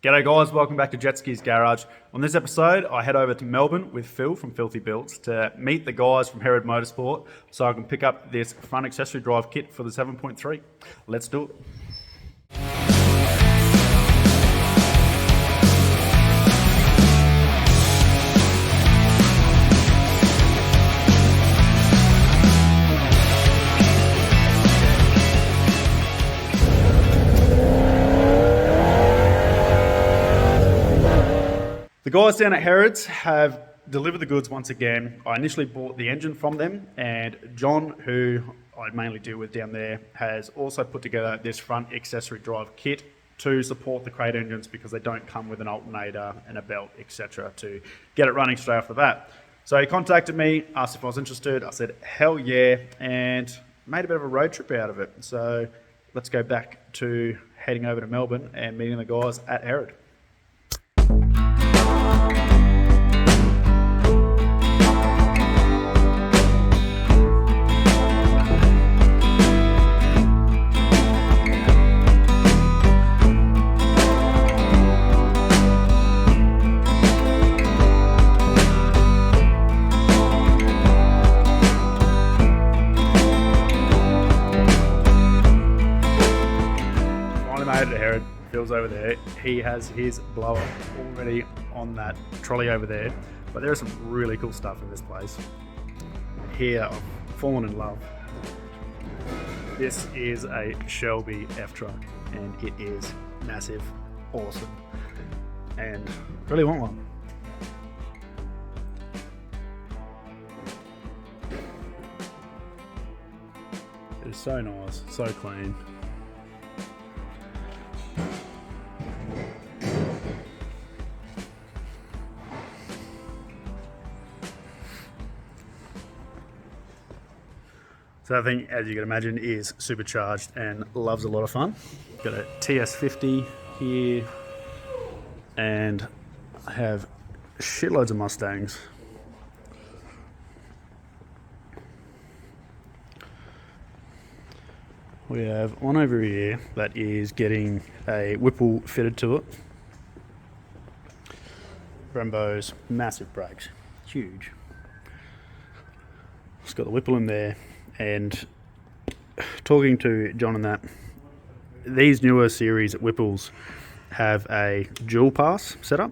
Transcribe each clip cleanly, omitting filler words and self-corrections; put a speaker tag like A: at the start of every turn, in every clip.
A: G'day guys, welcome back to Jetski's Garage. On this episode, I head over to Melbourne with Phil from Filthy Builds to meet the guys from Herrod Motorsport so I can pick up this front accessory drive kit for the 7.3. Let's do it. The guys down at Herrod's have delivered the goods once again. I initially bought the engine from them, and John, who I mainly deal with down there, has also put together this front accessory drive kit to support the crate engines because they don't come with an alternator and a belt, etc., to get it running straight off the bat. So he contacted me, asked if I was interested. I said, hell yeah, and made a bit of a road trip out of it. So let's go back to heading over to Melbourne and meeting the guys at Herrod. Phil's over there. He has his blower already on that trolley over there. But there is some really cool stuff in this place. Here, I've fallen in love. This is a Shelby F-Truck, and it is massive, awesome, and really want one. It is so nice, so clean. So that thing, as you can imagine, is supercharged and loves a lot of fun. Got a TS50 here, and I have shitloads of Mustangs. We have one over here that is getting a Whipple fitted to it. Brembo's massive brakes, huge. It's got the Whipple in there. And talking to John and that, these newer series Whipples have a dual pass setup.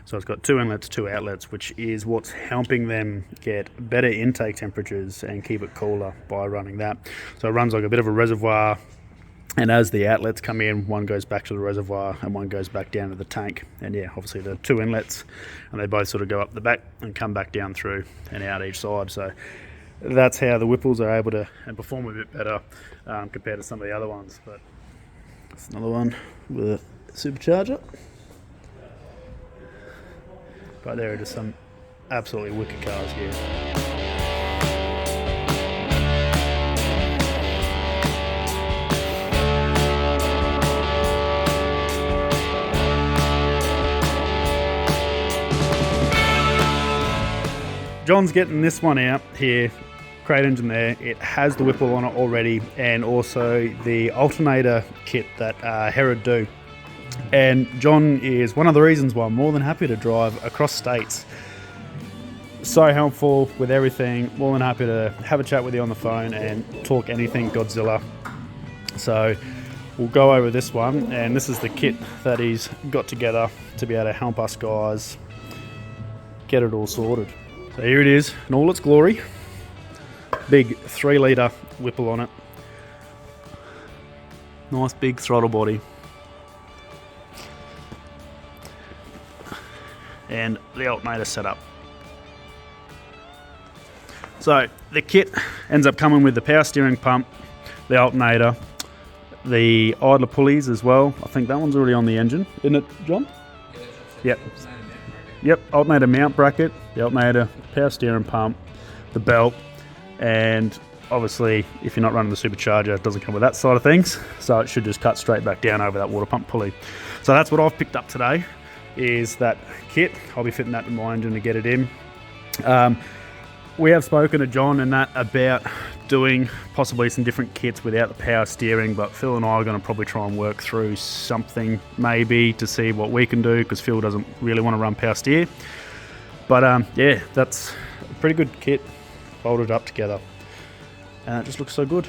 A: So it's got two inlets, two outlets, which is what's helping them get better intake temperatures and keep it cooler by running that. So it runs like a bit of a reservoir, and as the outlets come in, one goes back to the reservoir and one goes back down to the tank. And yeah, obviously the two inlets, and they both sort of go up the back and come back down through and out each side. So that's how the Whipples are able to and perform a bit better compared to some of the other ones. But that's another one with a supercharger. But there are just some absolutely wicked cars here. John's getting this one out here, crate engine there. It has the Whipple on it already, and also the alternator kit that Herrod do. And John is one of the reasons why I'm more than happy to drive across states. So helpful with everything, more than happy to have a chat with you on the phone and talk anything Godzilla. So we'll go over this one, and this is the kit that he's got together to be able to help us guys get it all sorted. So here it is in all its glory. Big 3-litre Whipple on it. Nice big throttle body. And the alternator setup. So the kit ends up coming with the power steering pump, the alternator, the idler pulleys as well. I think that one's already on the engine, isn't it, John? Yep. Yep, alternator mount bracket, the alternator, power steering pump, the belt, and obviously if you're not running the supercharger, it doesn't come with that side of things, so it should just cut straight back down over that water pump pulley. So that's what I've picked up today, is that kit. I'll be fitting that in my engine to get it in. We have spoken to John and that about doing possibly some different kits without the power steering, but Phil and I are going to probably try and work through something maybe to see what we can do, because Phil doesn't really want to run power steer. But yeah, that's a pretty good kit, bolted up together, and it just looks so good.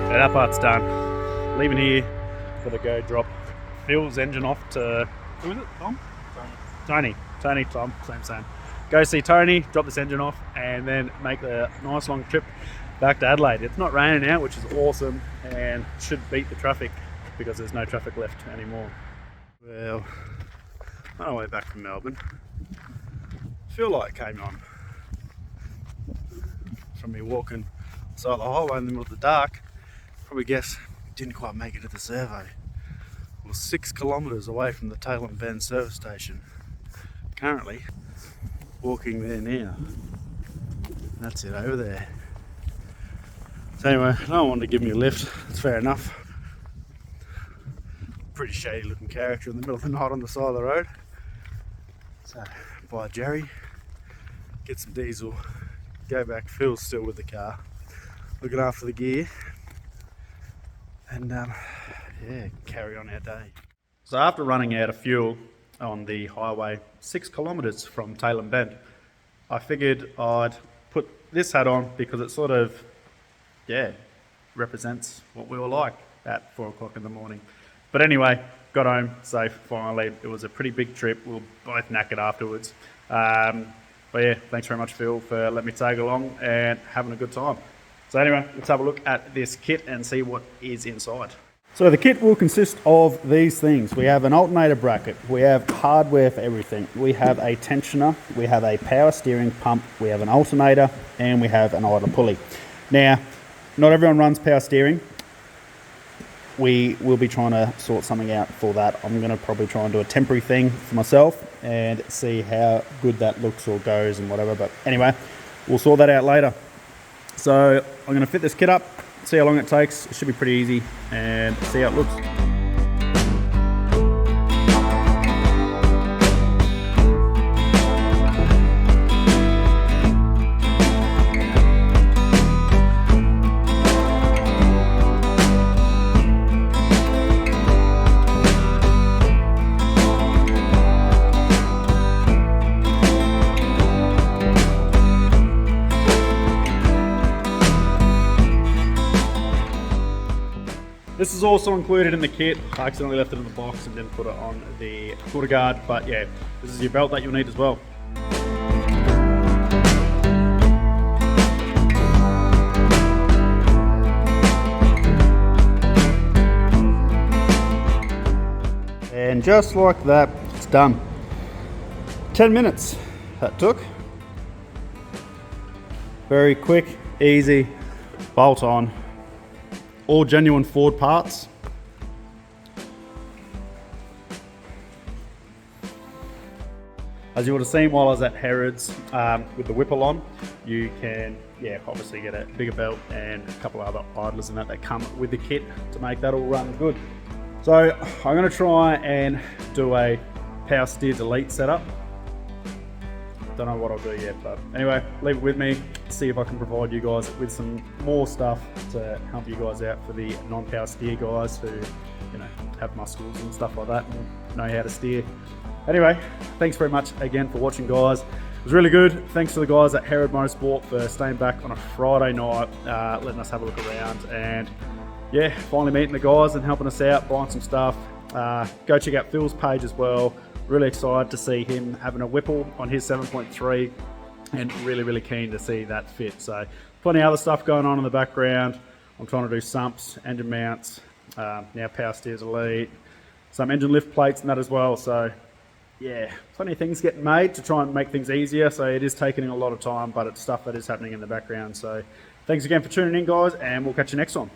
A: Yeah, that part's done. Leaving here for the go drop Phil's engine off to, who is it, Tom? Tony, Tom, same. Go see Tony, drop this engine off, and then make the nice long trip back to Adelaide. It's not raining out, which is awesome, and should beat the traffic because there's no traffic left anymore. Well, on our way back from Melbourne, feel like it came on from me walking beside the highway in the middle of the dark. Probably guess didn't quite make it to the survey. We're 6 kilometres away from the Tailem Bend service station. Currently walking there now. That's it over there. So anyway, no one wanted to give me a lift. It's fair enough. Pretty shady looking character in the middle of the night on the side of the road. So buy Jerry, get some diesel, go back. Phil's still with the car, looking after the gear, and yeah, carry on our day. So after running out of fuel on the highway 6 kilometres from Tailem Bend, I figured I'd put this hat on because it sort of, yeah, represents what we were like at 4 o'clock in the morning. But anyway, got home safe finally. It was a pretty big trip. We were both knackered afterwards. But yeah, thanks very much, Phil, for letting me tag along and having a good time. So anyway, let's have a look at this kit and see what is inside. So the kit will consist of these things. We have an alternator bracket, we have hardware for everything, we have a tensioner, we have a power steering pump, we have an alternator, and we have an idler pulley. Now, not everyone runs power steering. We will be trying to sort something out for that. I'm going to probably try and do a temporary thing for myself and see how good that looks or goes and whatever. But anyway, we'll sort that out later. So I'm going to fit this kit up, see how long it takes. It should be pretty easy, and see how it looks. This is also included in the kit. I accidentally left it in the box and didn't put it on the footer guard, but yeah, this is your belt that you'll need as well. And just like that, it's done. 10 minutes that took. Very quick, easy, bolt on. All genuine Ford parts. As you would have seen while I was at Herrod's with the Whipple on, you can, yeah, obviously get a bigger belt and a couple of other idlers and that come with the kit to make that all run good. So I'm going to try and do a power steer delete setup. Don't know what I'll do yet, but anyway, leave it with me. See if I can provide you guys with some more stuff to help you guys out for the non-power steer guys who, you know, have muscles and stuff like that and know how to steer. Anyway, thanks very much again for watching, guys. It was really good. Thanks to the guys at Herrod Motorsport for staying back on a Friday night, letting us have a look around, and yeah, finally meeting the guys and helping us out, buying some stuff. Go check out Phil's page as well. Really excited to see him having a Whipple on his 7.3 and really keen to see that fit. So plenty of other stuff going on in the background. I'm trying to do sumps, engine mounts, now power steers elite, some engine lift plates and that as well. So yeah, plenty of things getting made to try and make things easier. So it is taking a lot of time, but it's stuff that is happening in the background. So thanks again for tuning in, guys, and we'll catch you next time.